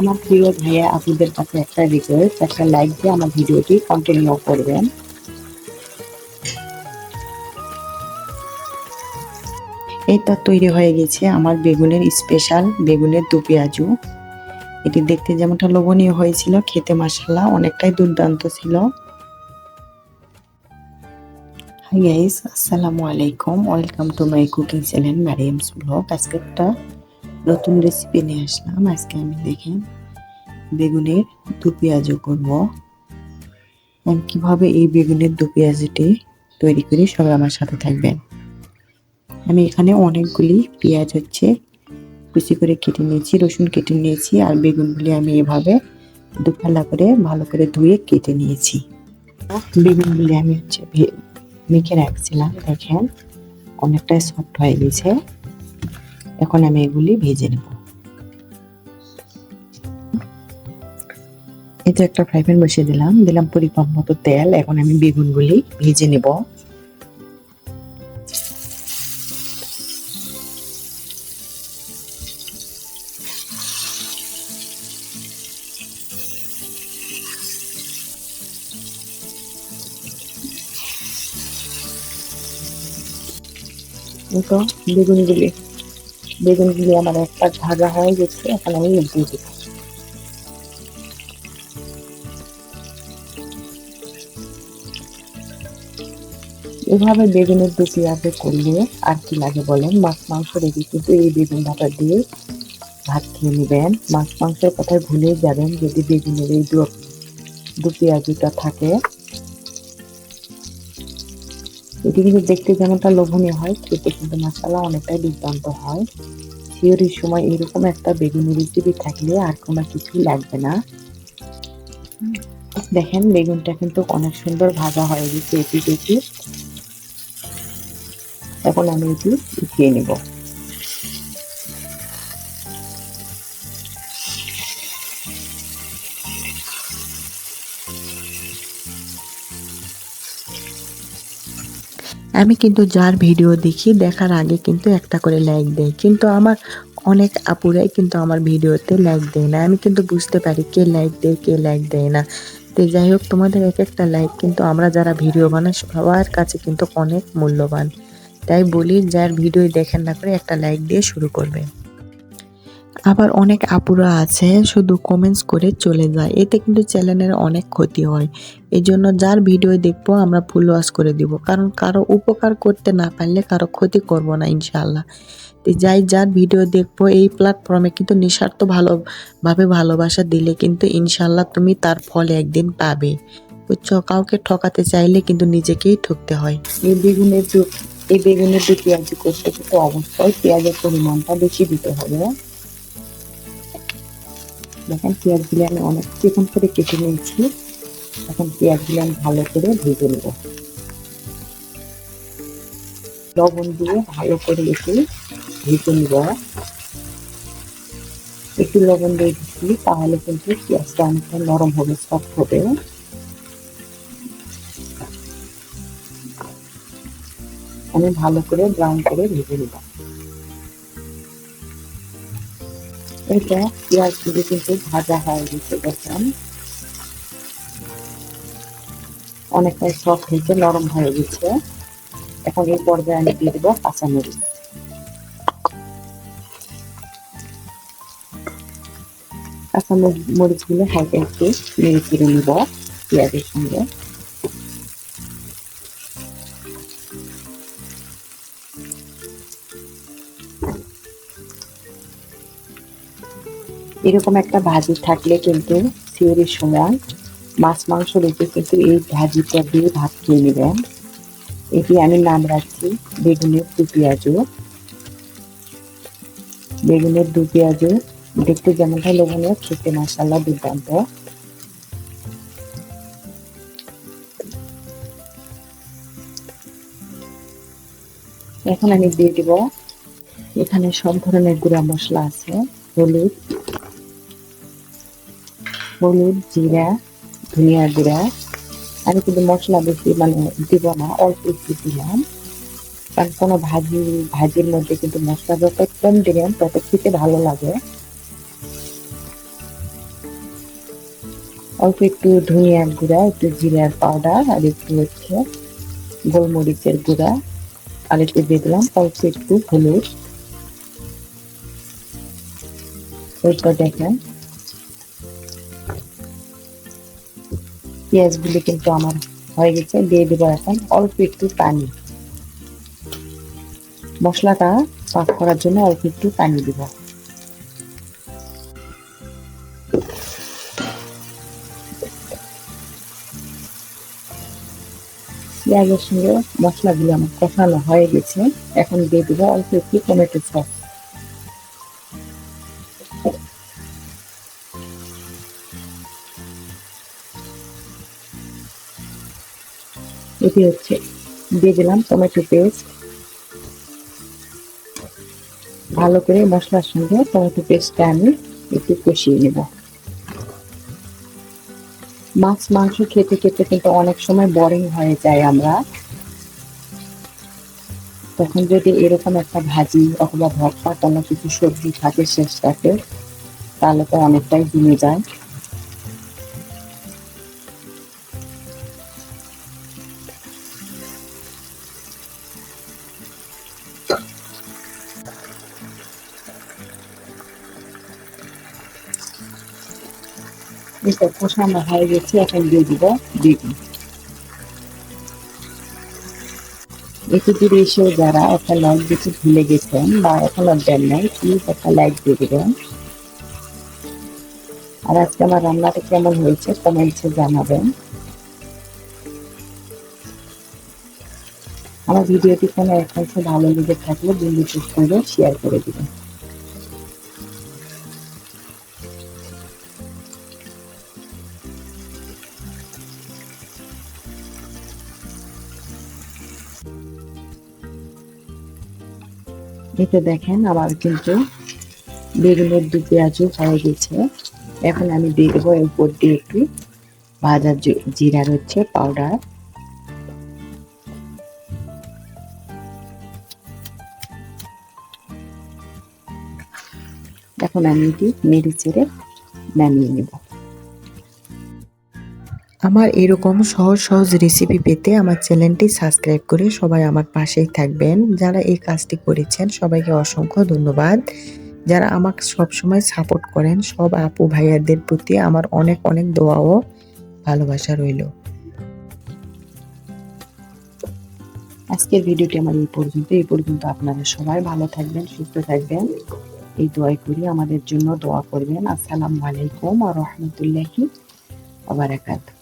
আমার প্রিয় ভাইয়া আপুদের কাছে একটা রিকোয়েস্ট, একটা লাইক দিয়ে আমার ভিডিওটি কন্টিনিউ করবেন। এই তো তৈরি হয়ে গেছে আমার বেগুনের স্পেশাল বেগুনের দু পেঁয়াজু। এটি দেখতে যেমনটা লোভনীয় হয়েছিল, খেতে মাশাআল্লাহ অনেকটাই দুর্দান্ত ছিল। হাই গাইস, আসসালামু আলাইকুম, welcome to my cooking channel Mariam's blog. আজকে একটা নতুন রেসিপি নিয়ে আসলাম। আজকে আমি দেখেন বেগুনের দু পেঁয়াজু করবো। আমি কিভাবে এই বেগুনের দু পেঁয়াজুটি তৈরি করি, সবাই আমার সাথে থাকবেন। আমি এখানে অনেকগুলি পেঁয়াজ কুচি করে কেটে নিয়েছি, রসুন কেটে নিয়েছি, আর বেগুনগুলি আমি এভাবে দুফালা করে ভালো করে ধুয়ে কেটে নিয়েছি। বেগুনগুলি আমি মেখে রাখছিলাম, দেখেন অনেকটাই সফট হয়ে গেছে। এখন আমি এগুলি ভেজে নেব। এই তো একটা ফ্রাই প্যান বসিয়ে দিলাম পরিমাণ মতো তেল। এখন আমি বেগুনগুলি ভেজে নেব। এই তো বেগুনগুলি আমার একটা ভাজা হয়ে গেছে। এখন আমি দিয়ে দেব। এভাবে বেগুনের দু পেঁয়াজে করলে আর কি লাগে বলেন? মাছ মাংস রেখে কিন্তু এই বেগুন ভাতা দিয়ে ভাত খেয়ে নেবেন। মাছ মাংসের কথায় ভুলেই যাবেন যদি বেগুনের এই দু পেঁয়াজুটা থাকে। এটি কিন্তু দেখতে যেমনটা লোভনীয় হয়, খেতে কিন্তু মাশাআল্লাহ অনেকটাই দুর্দান্ত হয়। সিওরির সময় এরকম একটা বেগুনের রেসিপি থাকলে আর কোনো কিছুই লাগবে না। দেখেন বেগুনটা কিন্তু অনেক সুন্দর ভাজা হয়ে গেছে এটি দেখি। এখন আমি এটি উঠিয়ে নেব। আমি কিন্তু যার ভিডিও দেখি, দেখার আগে কিন্তু একটা করে লাইক দেয়, কিন্তু আমার অনেক আপুরাই কিন্তু আমার ভিডিওতে লাইক দেয় না। আমি কিন্তু বুঝতে পারি কে লাইক দেয় কে লাইক দেয় না। তো যাই হোক, তোমাদের এক একটা লাইক কিন্তু আমরা যারা ভিডিও বানাই সবার কাছে কিন্তু অনেক মূল্যবান। তাই বলি, যার ভিডিও দেখেন না করে একটা লাইক দিয়ে শুরু করবে। আবার অনেক আপুরা আছে শুধু কমেন্টস করে চলে যায়, এতে কিন্তু চ্যানেলের অনেক ক্ষতি হয়। এই জন্য যার ভিডিও দেখবো আমরা ফুল ওয়াচ করে দিব, কারণ কারো উপকার করতে না পারলে কারো ক্ষতি করব না ইনশাআল্লাহ। তো যার ভিডিও দেখবো এই প্ল্যাটফর্মে কিন্তু নিঃস্বার্থ ভালোভাবে ভালোবাসা দিলে কিন্তু ইনশাআল্লাহ তুমি তার ফল একদিন পাবে। বুঝছো? কাউকে ঠকাতে চাইলে কিন্তু নিজেকেই ঠকতে হয়। এই বেগুনের দু পেঁয়াজি করতে কিন্তু অবশ্যই পেঁয়াজের পরিমাণটা বেশি দিতে হবে। দেখেন পেঁয়াজগুলি আমি অনেক চিকন করে কেটে নিয়েছি। এখন পেঁয়াজগুলি আমি ভালো করে ভেজে নেব। লবণ দিয়ে ভালো করে একটু ভেজে নেব। একটু লবণ দিয়ে দিচ্ছি, তাহলে কিন্তু পেঁয়াজটা অনেকটা নরম হবে, সফট হবে। আমি ভালো করে ব্রাউন করে ভেজে নেব। এটা পেঁয়াজগুলি কিন্তু ভাজা হয়ে গেছে, দেখেন অনেকটাই সফট হয়েছে, নরম হয়ে গেছে। এখন এই পর্যায়ে আমি দিয়ে দেবো কাঁচামরিচ। মরিচগুলো হালকা একটু নেড়ে চেড়ে নিব পেঁয়াজের সঙ্গে। এরকম একটা ভাজি থাকলে কিন্তু সিওরির সময় মাছ মাংস রেখে কিন্তু এই ভাজিটা দিয়ে ভাত খেয়ে নেবেন। এটি আমি নাম রাখছি বেগুনের দু পেঁয়াজু। বেগুনের দু পেঁয়াজু দেখতে যেমনটা লোভনীয়, খেতে মাশাআল্লাহ দুর্দান্ত। এখন আমি দিয়ে দিব, এখানে সব ধরনের গুঁড়া মশলা আছে। হলুদ, জিরা, ধনিয়া গুঁড়া। আমি কিন্তু মশলা বেশি দিব না, অল্প একটু দিলাম, কারণ কোনো ভাজির মধ্যে কিন্তু মশলা যত কম দিবেন তত খেতে ভালো লাগে। অল্প একটু ধনিয়ার গুঁড়া, একটু জিরার পাউডার, আর একটু হচ্ছে গোলমরিচের গুঁড়া, আর একটু দিয়ে দিলাম অল্প একটু হলুদ। এরপর দেখেন পেঁয়াজগুলি কিন্তু আমার হয়ে গেছে। দিয়ে দেবো এখন অল্প একটু পানি। মশলাটা পাক করার জন্য অল্প একটু পানি দিব। পেঁয়াজের সঙ্গে মশলাগুলো আমার কষানো হয়ে গেছে। এখন দিয়ে দেবো অল্প একটু টমেটো সস। এটি হচ্ছে দিয়ে দিলাম টমেটো পেস্ট। ভালো করে মশলার সঙ্গে টমেটো পেস্টটা আমি একটু কষিয়ে নেব। মাছ মাংস খেতে খেতে কিন্তু অনেক সময় বোরিং হয়ে যায় আমরা, তখন যদি এরকম একটা ভাজি অথবা ভর্তা কোনো কিছু সবজি থাকে শেষটাতে, তাহলে তো অনেকটাই জমে যায়। এটা কষানো হয়ে গেছে, এখন দিয়ে দিব বেগুন। এটুকুর এসেও যারা একটা লাইক দিতে ভুলে গেছেন বা এখনো দেন নাই, প্লিজ একটা লাইক দিয়ে দেবেন। আর আজকে আমার রান্নাটা কেমন হয়েছে কমেন্টসে জানাবেন। আমার ভিডিওটি কোনো এক অংশ ভালো লেগে থাকলে বন্ধুদের সঙ্গে শেয়ার করে দিবেন। এতে দেখেন আমার কিন্তু বেগুনের দু পেঁয়াজও হয়ে গেছে। এখন আমি দিয়ে দেবো এর উপর দিয়ে একটু ভাজা জিরার হচ্ছে পাউডার। এখন আমি এটি নেড়ে চেড়ে নামিয়ে নেব। আমার এরকম সহজ সহজ রেসিপি পেতে আমার চ্যানেলটি সাবস্ক্রাইব করে সবাই আমার পাশেই থাকবেন। যারা এই কাজটি করেছেন সবাইকে অসংখ্য ধন্যবাদ। যারা আমাকে সবসময় সাপোর্ট করেন সব আপু ভাইয়াদের প্রতি আমার অনেক অনেক দোয়া ও ভালোবাসা রইল। আজকের ভিডিওটি আমার এই পর্যন্ত আপনারা সবাই ভালো থাকবেন, সুস্থ থাকবেন, এই দোয়াই করি। আমাদের জন্য দোয়া করবেন। আসসালামু আলাইকুম ওয়া রাহমাতুল্লাহি ওয়া বারাকাতুহু।